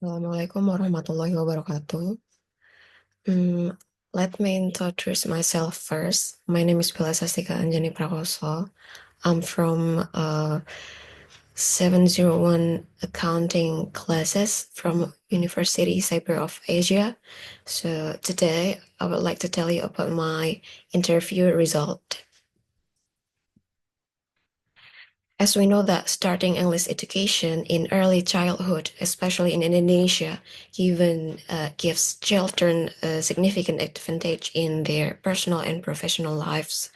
Assalamualaikum warahmatullahi wabarakatuh. Mm, Let me introduce myself first. My name is Sastika Anjani Prakoso. I'm from 701 accounting classes from University Siber of Asia. So today I would like to tell you about my interview result. As we know that starting English education in early childhood, especially in Indonesia, gives children a significant advantage in their personal and professional lives.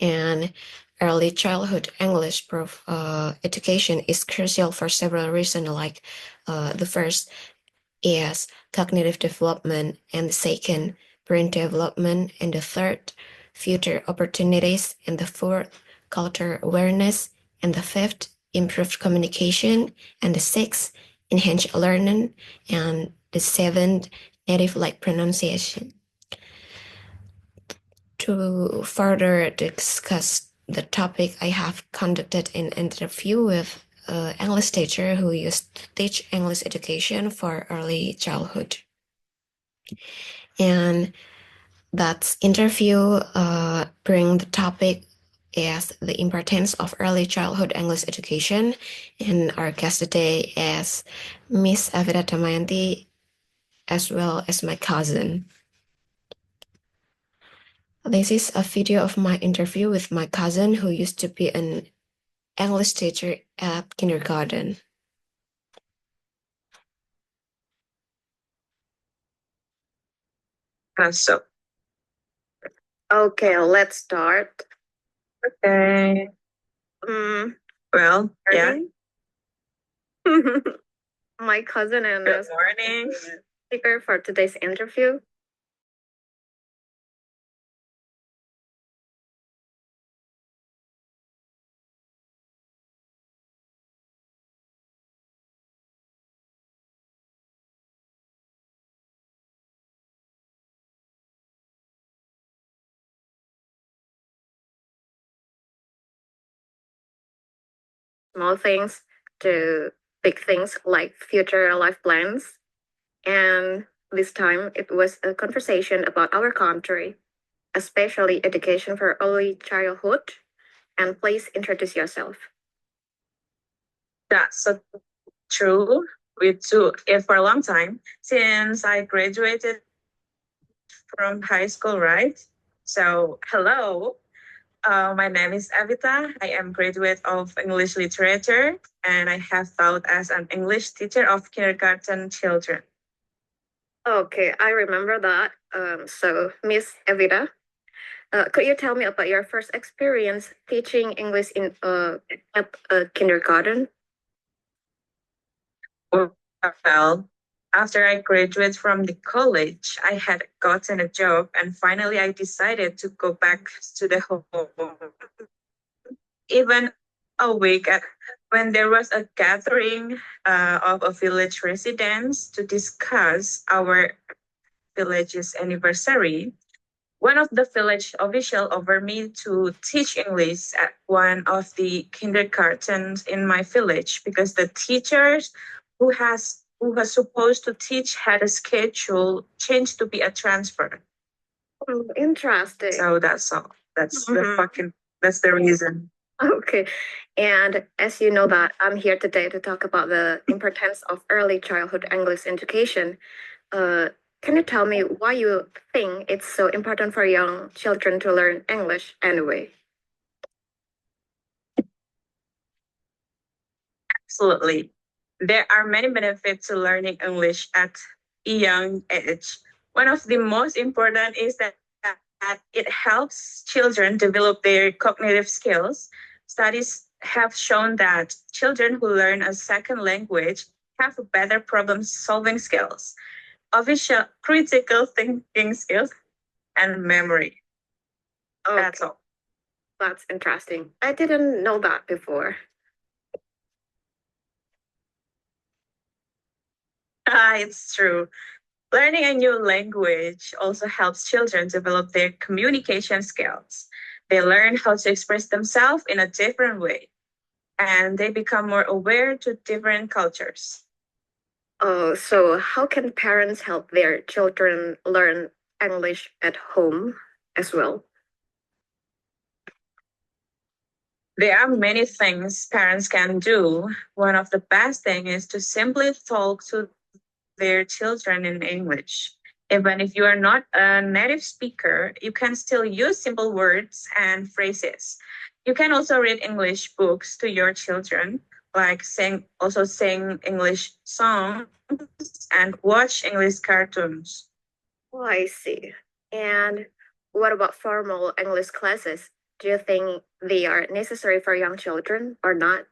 And early childhood education is crucial for several reasons, like the first is cognitive development, and the second, brain development, and the third, future opportunities, and the fourth, cultural awareness, and the fifth, improved communication, and the sixth, enhanced learning, and the seventh, native-like pronunciation. To further discuss the topic, I have conducted an interview with an English teacher who used to teach English education for early childhood. And that interview bring the topic as the importance of early childhood English education. And our guest today is Miss Avida Damayanti, as well as my cousin. This is a video of my interview with my cousin who used to be an English teacher at kindergarten. So, Okay, let's start. okay. Well, yeah. My cousin and Good morning. speaker for today's interview. Small things to big things like future life plans. And this time it was a conversation about our country, especially education for early childhood. And please introduce yourself. That's so true. We took it for a long time since I graduated from high school, right? So, hello. My name is Avita. I am graduate of English literature and I have taught as an English teacher of kindergarten children. Okay, I remember that. So, Miss Evita, could you tell me about your first experience teaching English in at kindergarten? Well, after I graduated from the college, I had gotten a job and finally I decided to go back to the home. Even a week when there was a gathering of a village residents to discuss our village's anniversary, one of the village official offered me to teach English at one of the kindergartens in my village because the teachers who was supposed to teach had a schedule changed to be a transfer. Oh, interesting. So that's all. That's the reason. Okay. And as you know that I'm here today to talk about the importance of early childhood English education. Can you tell me why you think it's so important for young children to learn English anyway? Absolutely. There are many benefits to learning English at a young age. One of the most important is that it helps children develop their cognitive skills. Studies have shown that children who learn a second language have better problem solving skills, official critical thinking skills, and memory. Okay. That's all. That's interesting. I didn't know that before. It's true. Learning a new language also helps children develop their communication skills. They learn how to express themselves in a different way and they become more aware to different cultures. So how can parents help their children learn English at home as well? There are many things parents can do. One of the best things is to simply talk to their children in English. Even if you are not a native speaker, you can still use simple words and phrases. You can also read English books to your children, like sing English songs and watch English cartoons. Oh, I see. And what about formal English classes? Do you think they are necessary for young children or not?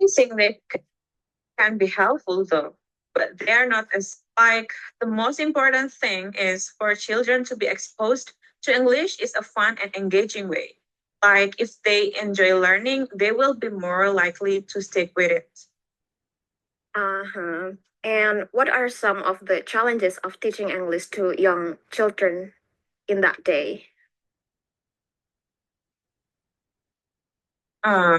I think they can be helpful though, but they are not as like the most important thing is for children to be exposed to English is a fun and engaging way. Like if they enjoy learning, they will be more likely to stick with it. Uh-huh. And what are some of the challenges of teaching English to young children in that day? Uh,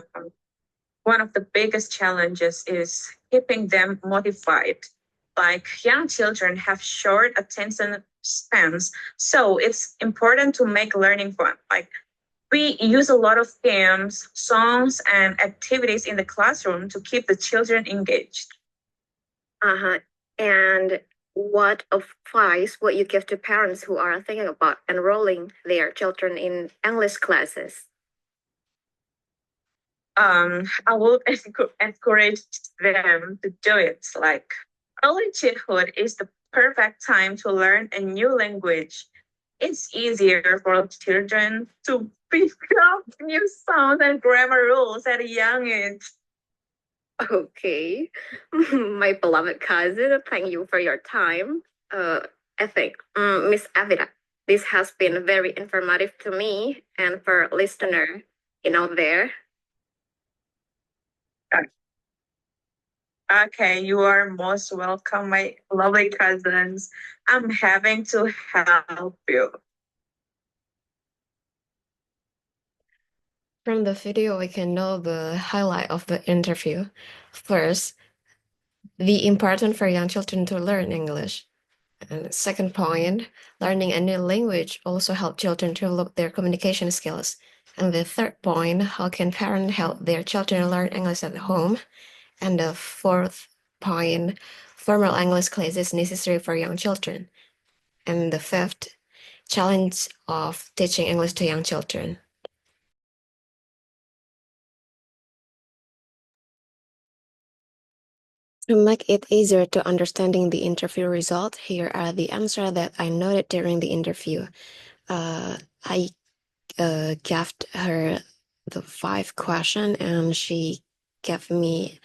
One of the biggest challenges is keeping them motivated. Like young children have short attention spans, so it's important to make learning fun. Like we use a lot of games, songs, and activities in the classroom to keep the children engaged. Uh-huh. And what advice would you give to parents who are thinking about enrolling their children in English classes? I would encourage them to do it. Like early childhood is the perfect time to learn a new language. It's easier for children to pick up new sounds and grammar rules at a young age. Okay. My beloved cousin, thank you for your time. I think, Miss Avida, this has been very informative to me and for listener, out there. Okay, you are most welcome, my lovely cousins. I'm having to help you. From the video, we can know the highlight of the interview. First, the important for young children to learn English. And second point, learning a new language also help children develop their communication skills. And the third point, how can parents help their children learn English at home? And the fourth point, formal English classes necessary for young children. And the fifth, challenge of teaching English to young children. To make it easier to understanding the interview result, here are the answers that I noted during the interview. I gave her the 5 question and she gave me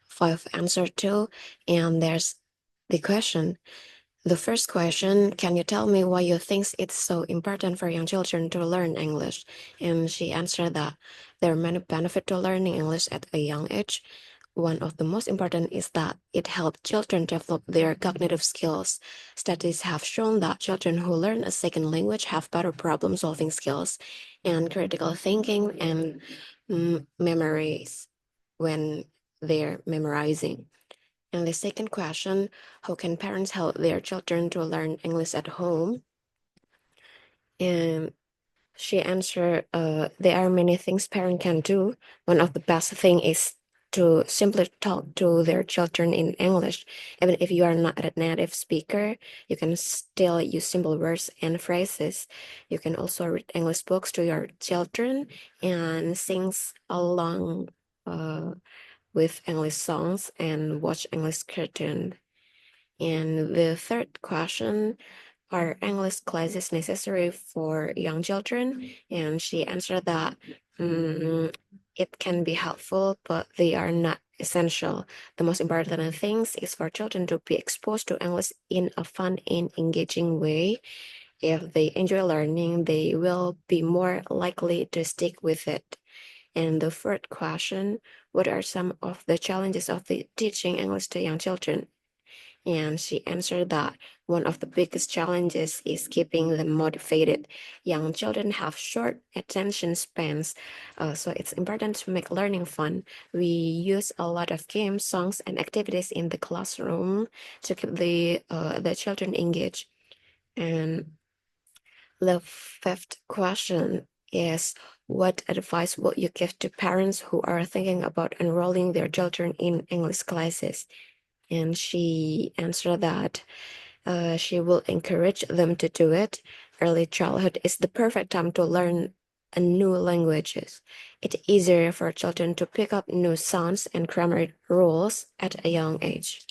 5 answer too. And there's the question. The first question, can you tell me why you think it's so important for young children to learn English? And she answered that there are many benefits to learning English at a young age. One of the most important is that it helps children develop their cognitive skills. Studies have shown that children who learn a second language have better problem-solving skills and critical thinking and memories when they're memorizing. And the second question, how can parents help their children to learn English at home? And she answered, there are many things parents can do. One of the best thing is to simply talk to their children in English. Even if you are not a native speaker, you can still use simple words and phrases. You can also read English books to your children and sing along with English songs and watch English cartoon. And the third question, are English classes necessary for young children? And she answered that it can be helpful, but they are not essential. The most important things is for children to be exposed to English in a fun and engaging way. If they enjoy learning, they will be more likely to stick with it. And the third question, what are some of the challenges of the teaching English to young children? And she answered that one of the biggest challenges is keeping them motivated. Young children have short attention spans, so it's important to make learning fun. We use a lot of games, songs, and activities in the classroom to keep the children engaged. And the fifth question is, what advice would you give to parents who are thinking about enrolling their children in English classes? And she answered that she will encourage them to do it. Early childhood is the perfect time to learn a new languages. It's easier for children to pick up new sounds and grammar rules at a young age.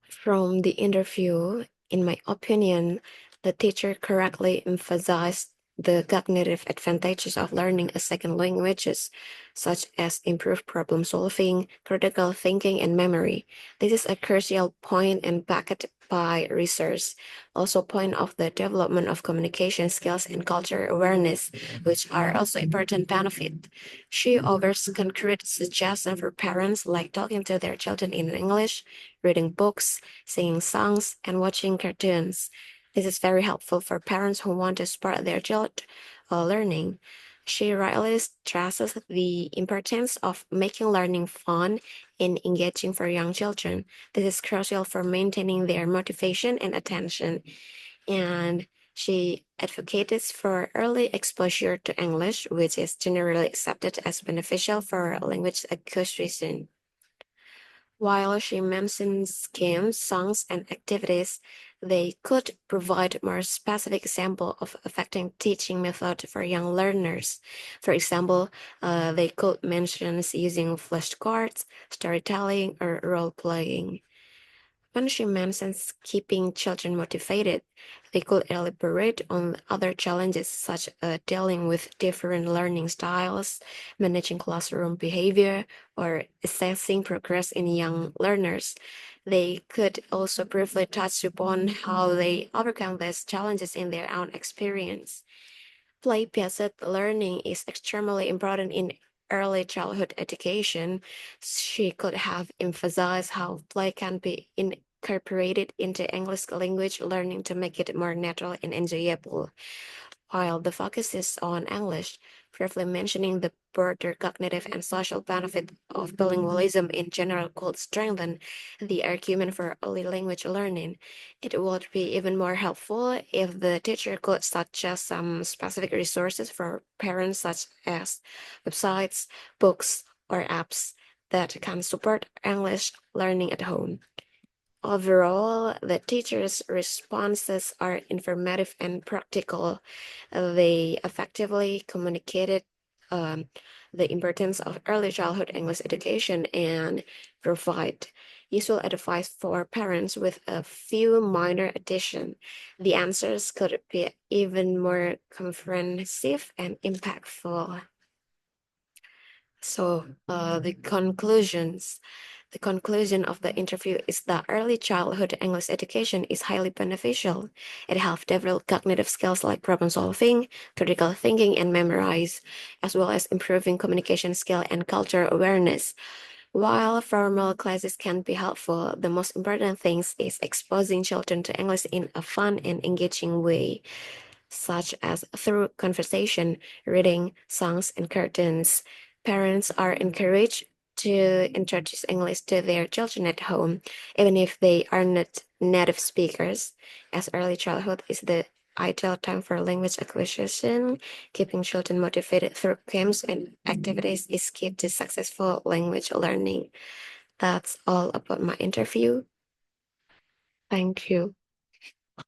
From the interview, in my opinion, the teacher correctly emphasized the cognitive advantages of learning a second languages, such as improved problem solving, critical thinking, and memory. This is a crucial point and backed by research. Also point of the development of communication skills and culture awareness, which are also important benefit. She offers concrete suggestions for parents like talking to their children in English, reading books, singing songs, and watching cartoons. This is very helpful for parents who want to support their child learning. She rightly stresses the importance of making learning fun and engaging for young children. This is crucial for maintaining their motivation and attention. And she advocates for early exposure to English, which is generally accepted as beneficial for language acquisition. While she mentions games, songs, and activities, they could provide more specific example of effective teaching method for young learners. For example, they could mention using flashcards, storytelling, or role playing. When she mentions keeping children motivated, they could elaborate on other challenges such as dealing with different learning styles, managing classroom behavior, or assessing progress in young learners. They could also briefly touch upon how they overcome these challenges in their own experience. Play-based learning is extremely important in early childhood education. She could have emphasized how play can be incorporated into English language learning to make it more natural and enjoyable. While the focus is on English, briefly mentioning the broader cognitive and social benefit of bilingualism in general could strengthen the argument for early language learning. It would be even more helpful if the teacher could suggest some specific resources for parents, such as websites, books, or apps that can support English learning at home. Overall, the teachers' responses are informative and practical. They effectively communicated um, the importance of early childhood English education and provide useful advice for parents with a few minor additions. The answers could be even more comprehensive and impactful. The conclusion of the interview is that early childhood English education is highly beneficial. It helps develop cognitive skills like problem solving, critical thinking, and memorize, as well as improving communication skill and cultural awareness. While formal classes can be helpful, the most important thing is exposing children to English in a fun and engaging way, such as through conversation, reading, songs, and cartoons. Parents are encouraged to introduce English to their children at home, even if they are not native speakers, as early childhood is the ideal time for language acquisition. Keeping children motivated through games and activities is key to successful language learning. That's all about my interview. Thank you.